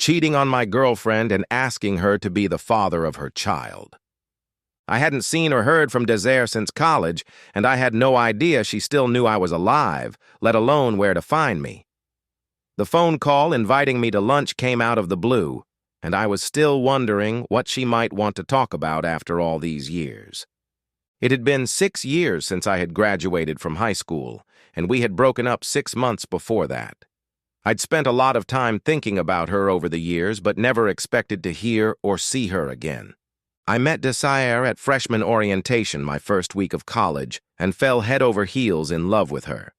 cheating on my girlfriend and asking her to be the father of her child. I hadn't seen or heard from Desire since college, and I had no idea she still knew I was alive, let alone where to find me. The phone call inviting me to lunch came out of the blue, and I was still wondering what she might want to talk about after all these years. It had been 6 years since I had graduated from high school, and we had broken up 6 months before that. I'd spent a lot of time thinking about her over the years, but never expected to hear or see her again. I met Desire at freshman orientation my first week of college and fell head over heels in love with her.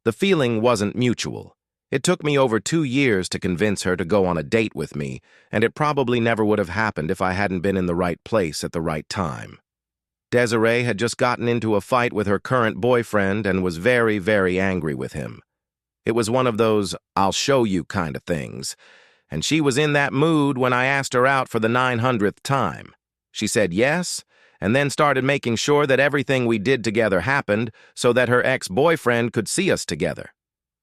The feeling wasn't mutual. It took me over 2 years to convince her to go on a date with me, and it probably never would have happened if I hadn't been in the right place at the right time. Desiree had just gotten into a fight with her current boyfriend and was very, very angry with him. It was one of those "I'll show you" kind of things, and she was in that mood when I asked her out for the 900th time. She said yes, and then started making sure that everything we did together happened so that her ex-boyfriend could see us together.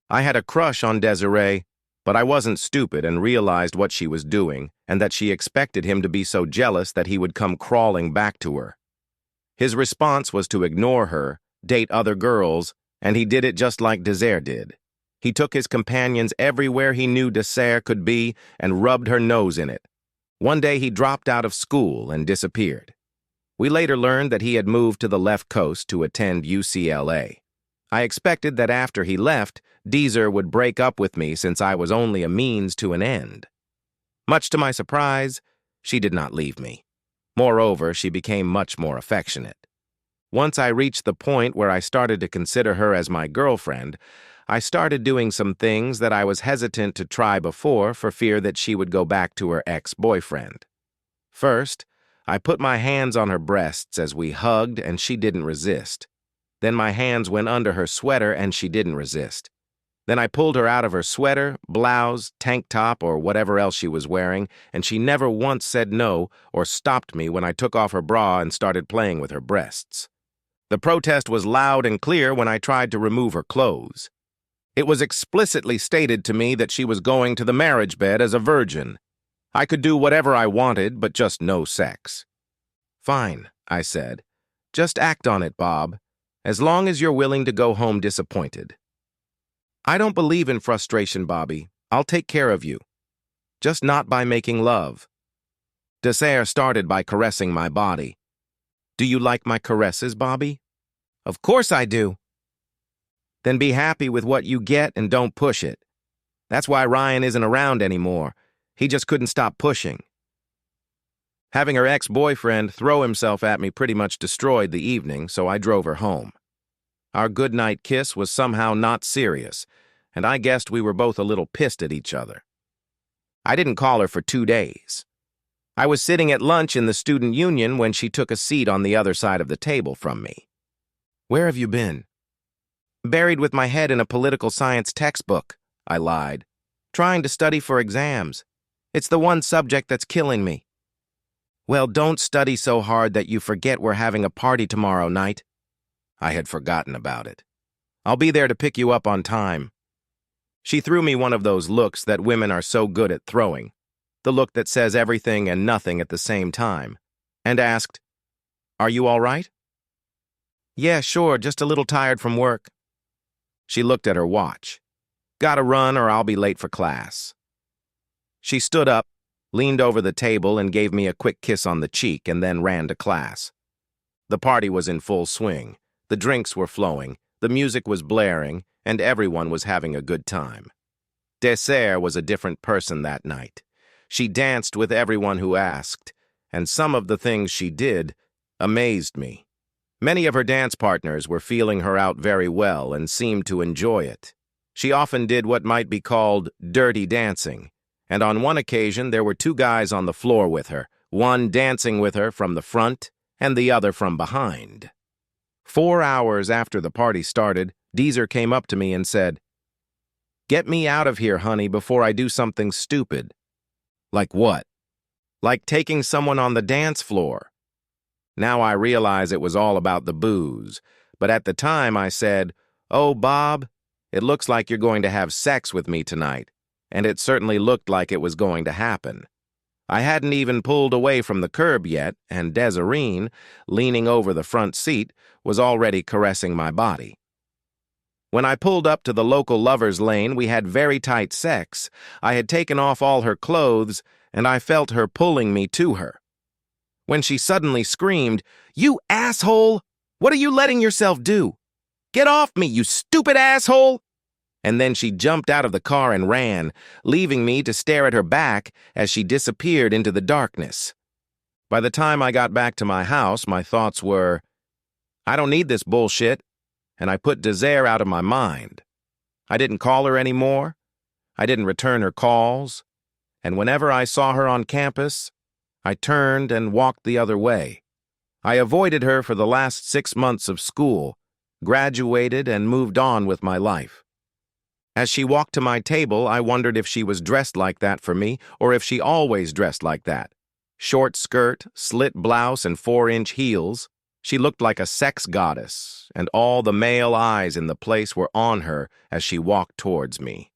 I had a crush on Desiree, but I wasn't stupid and realized what she was doing and that she expected him to be so jealous that he would come crawling back to her. His response was to ignore her, date other girls, and he did it just like Desire did. He took his companions everywhere he knew Desire could be and rubbed her nose in it. One day he dropped out of school and disappeared. We later learned that he had moved to the left coast to attend UCLA. I expected that after he left, Desire would break up with me since I was only a means to an end. Much to my surprise, she did not leave me. Moreover, she became much more affectionate. Once I reached the point where I started to consider her as my girlfriend, I started doing some things that I was hesitant to try before for fear that she would go back to her ex-boyfriend. First, I put my hands on her breasts as we hugged and she didn't resist. Then my hands went under her sweater and she didn't resist. Then I pulled her out of her sweater, blouse, tank top, or whatever else she was wearing, and she never once said no or stopped me when I took off her bra and started playing with her breasts. The protest was loud and clear when I tried to remove her clothes. It was explicitly stated to me that she was going to the marriage bed as a virgin. I could do whatever I wanted, but just no sex. "Fine," I said. "Just act on it, Bob, as long as you're willing to go home disappointed." "I don't believe in frustration, Bobby. I'll take care of you. Just not by making love." Desire started by caressing my body. "Do you like my caresses, Bobby?" "Of course I do." "Then be happy with what you get and don't push it. That's why Ryan isn't around anymore. He just couldn't stop pushing." Having her ex-boyfriend throw himself at me pretty much destroyed the evening, so I drove her home. Our goodnight kiss was somehow not serious, and I guessed we were both a little pissed at each other. I didn't call her for 2 days. I was sitting at lunch in the student union when she took a seat on the other side of the table from me. "Where have you been?" "Buried with my head in a political science textbook," I lied. "Trying to study for exams. It's the one subject that's killing me." "Well, don't study so hard that you forget we're having a party tomorrow night." I had forgotten about it. "I'll be there to pick you up on time." She threw me one of those looks that women are so good at throwing, the look that says everything and nothing at the same time, and asked, "Are you all right?" "Yeah, sure, just a little tired from work." She looked at her watch. "Gotta run or I'll be late for class." She stood up, leaned over the table, and gave me a quick kiss on the cheek and then ran to class. The party was in full swing. The drinks were flowing, the music was blaring, and everyone was having a good time. Desire was a different person that night. She danced with everyone who asked, and some of the things she did amazed me. Many of her dance partners were feeling her out very well and seemed to enjoy it. She often did what might be called dirty dancing, and on one occasion there were 2 guys on the floor with her, one dancing with her from the front and the other from behind. 4 hours after the party started, Desire came up to me and said, "Get me out of here, honey, before I do something stupid." "Like what?" "Like taking someone on the dance floor." Now I realize it was all about the booze, but at the time I said, "Oh, Bob, it looks like you're going to have sex with me tonight. and it certainly looked like it was going to happen. I hadn't even pulled away from the curb yet, and Desireen, leaning over the front seat, was already caressing my body. When I pulled up to the local lover's lane, we had very tight sex. I had taken off all her clothes, and I felt her pulling me to her. When she suddenly screamed, "You asshole! What are you letting yourself do? Get off me, you stupid asshole!" And then she jumped out of the car and ran, leaving me to stare at her back as she disappeared into the darkness. By the time I got back to my house, my thoughts were, I don't need this bullshit, and I put Desire out of my mind. I didn't call her anymore. I didn't return her calls. And whenever I saw her on campus, I turned and walked the other way. I avoided her for the last 6 months of school, graduated, and moved on with my life. As she walked to my table, I wondered if she was dressed like that for me or if she always dressed like that. Short skirt, slit blouse, and 4-inch heels. She looked like a sex goddess, and all the male eyes in the place were on her as she walked towards me.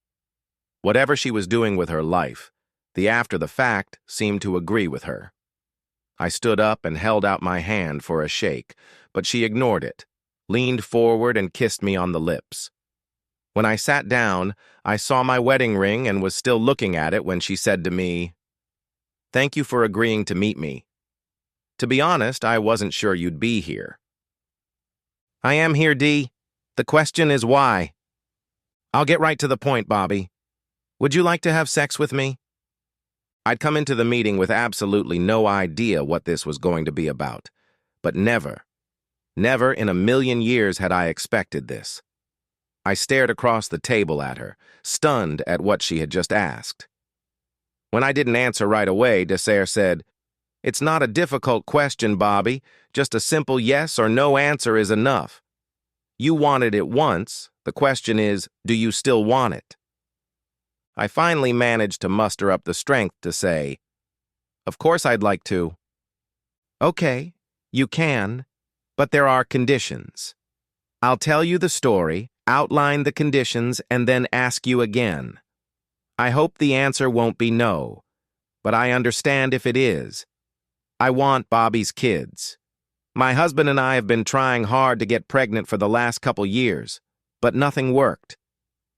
Whatever she was doing with her life, the after the fact seemed to agree with her. I stood up and held out my hand for a shake, but she ignored it, leaned forward and kissed me on the lips. When I sat down, I saw my wedding ring and was still looking at it when she said to me, "Thank you for agreeing to meet me. To be honest, I wasn't sure you'd be here." "I am here, Dee. The question is why." "I'll get right to the point, Bobby. Would you like to have sex with me?" I'd come into the meeting with absolutely no idea what this was going to be about, but never in a million years had I expected this. I stared across the table at her, stunned at what she had just asked. When I didn't answer right away, Desire said, "It's not a difficult question, Bobby. Just a simple yes or no answer is enough. You wanted it once. The question is, do you still want it?" I finally managed to muster up the strength to say, "Of course I'd like to." "Okay, you can, but there are conditions. I'll tell you the story, outline the conditions, and then ask you again. I hope the answer won't be no, but I understand if it is. I want Bobby's kids. My husband and I have been trying hard to get pregnant for the last couple years, but nothing worked.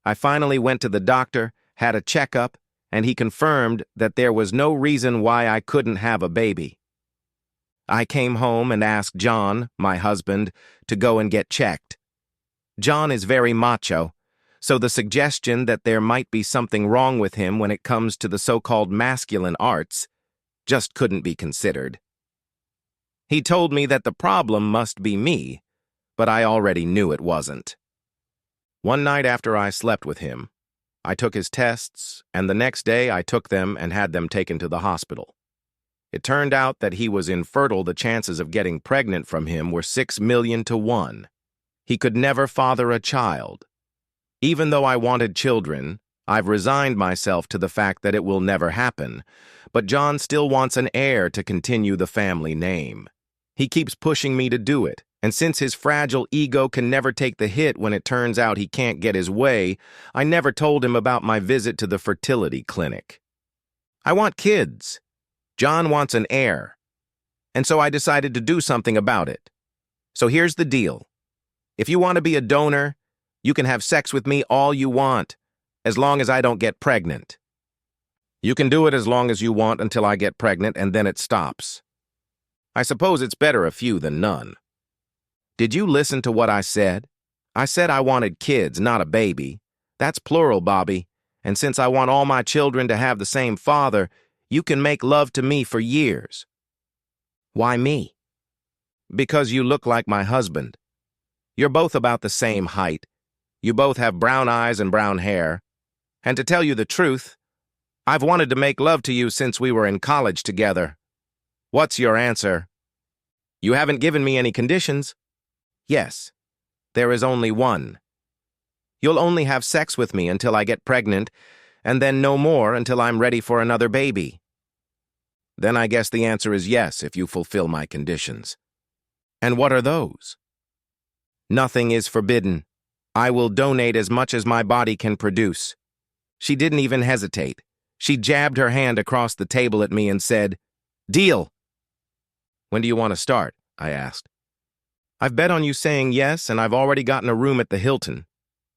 I finally went to the doctor, had a checkup, and he confirmed that there was no reason why I couldn't have a baby. I came home and asked John, my husband, to go and get checked. John is very macho, so the suggestion that there might be something wrong with him when it comes to the so-called masculine arts just couldn't be considered. He told me that the problem must be me, but I already knew it wasn't. One night after I slept with him, I took his tests, and the next day I took them and had them taken to the hospital. It turned out that he was infertile. The chances of getting pregnant from him were 6 million to 1. He could never father a child. Even though I wanted children, I've resigned myself to the fact that it will never happen, but John still wants an heir to continue the family name. He keeps pushing me to do it, and since his fragile ego can never take the hit when it turns out he can't get his way, I never told him about my visit to the fertility clinic. I want kids. John wants an heir. And so I decided to do something about it. So here's the deal. If you want to be a donor, you can have sex with me all you want, as long as I don't get pregnant. You can do it as long as you want until I get pregnant, and then it stops. I suppose it's better a few than none. Did you listen to what I said? I said I wanted kids, not a baby. That's plural, Bobby. And since I want all my children to have the same father, you can make love to me for years. Why me? Because you look like my husband. You're both about the same height. You both have brown eyes and brown hair. And to tell you the truth, I've wanted to make love to you since we were in college together. What's your answer? You haven't given me any conditions. Yes, there is only one. You'll only have sex with me until I get pregnant, and then no more until I'm ready for another baby. Then I guess the answer is yes if you fulfill my conditions. And what are those? Nothing is forbidden. I will donate as much as my body can produce. She didn't even hesitate. She jabbed her hand across the table at me and said, "Deal." "When do you want to start?" I asked. "I've bet on you saying yes, and I've already gotten a room at the Hilton.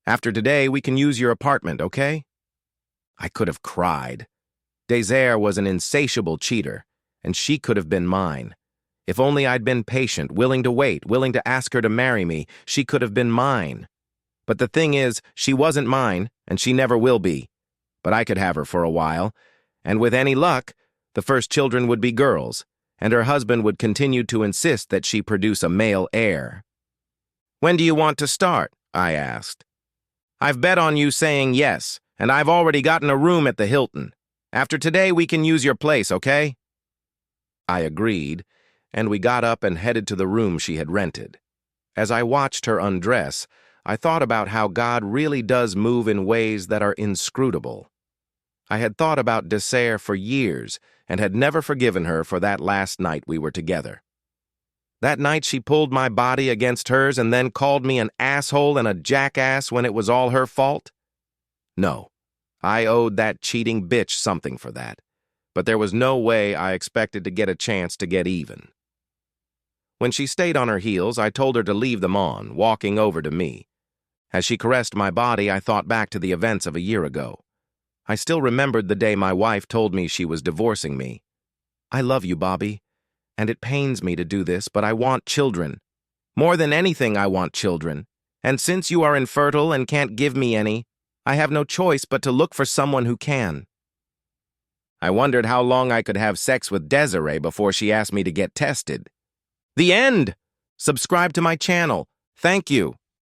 After today, we can use your apartment, okay?" I could have cried. Desire was an insatiable cheater, and she could have been mine. If only I'd been patient, willing to wait, willing to ask her to marry me, she could have been mine. But the thing is, she wasn't mine, and she never will be. But I could have her for a while, and with any luck, the first children would be girls, and her husband would continue to insist that she produce a male heir. "When do you want to start?" I asked. "I've bet on you saying yes, and I've already gotten a room at the Hilton. After today, we can use your place, okay?" I agreed, and we got up and headed to the room she had rented. As I watched her undress, I thought about how God really does move in ways that are inscrutable. I had thought about Desire for years and had never forgiven her for that last night we were together. That night she pulled my body against hers and then called me an asshole and a jackass when it was all her fault. No, I owed that cheating bitch something for that, but there was no way I expected to get a chance to get even. When she stayed on her heels, I told her to leave them on, walking over to me. As she caressed my body, I thought back to the events of a year ago. I still remembered the day my wife told me she was divorcing me. "I love you, Bobby, and it pains me to do this, but I want children. More than anything, I want children. And since you are infertile and can't give me any, I have no choice but to look for someone who can." I wondered how long I could have sex with Desiree before she asked me to get tested. The end! Subscribe to my channel. Thank you.